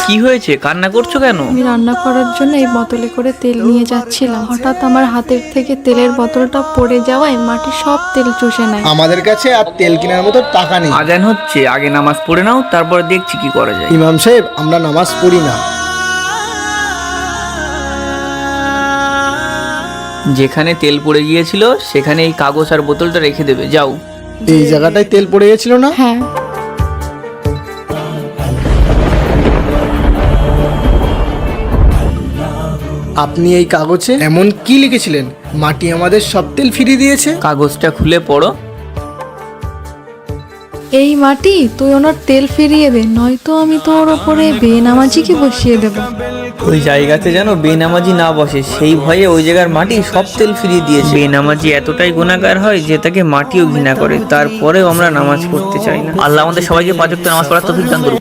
কি হয়েছে, কান্না করছো কেন? আমি রান্না করার জন্য এই বোতলে করে তেল নিয়ে যাচ্ছিলাম, হঠাৎ আমার হাতের থেকে তেলের বোতলটা পড়ে যাওয়ায় মাটি সব তেল চুষে নেয়। আমাদের কাছে আর তেল কেনার মতো টাকা নেই। আজান হচ্ছে, আগে নামাজ পড়ে নাও, তারপরে দেখছি কি করা যায়। ইমাম সাহেব, আমরা নামাজ পড়ি না। যেখানে তেল পড়ে গিয়েছিল সেখানে এই কাগজ আর বোতলটা রেখে দেবে, যাও। এই জায়গাটায় তেল পড়ে গেছিল না? হ্যাঁ। আপনি এই কাগজে এমন কি লিখেছিলেন? মাটি আমাদের সব তেল ফিরিয়ে দিয়েছে। কাগজটা খুলে পড়ো। এই মাটি, তুই ওনার তেল ফিরিয়ে দে, নয়তো আমি তোর ওপরে বেনামাজিকে বসিয়ে দেব। ওই জায়গাতে যেন বেনামাজি না বসে, সেই ভয়ে ওই জায়গার মাটি সব তেল ফিরিয়ে দিয়েছে। বেনামাজি এতটাই গুনাহগার হয় যে তাকে মাটিও ঘৃণা করে, তারপরেও আমরা নামাজ পড়তে চাই না। আল্লাহ আমাদের সবাইকে পাঁচ ওয়াক্ত নামাজ পড়ার তৌফিক দান করুন।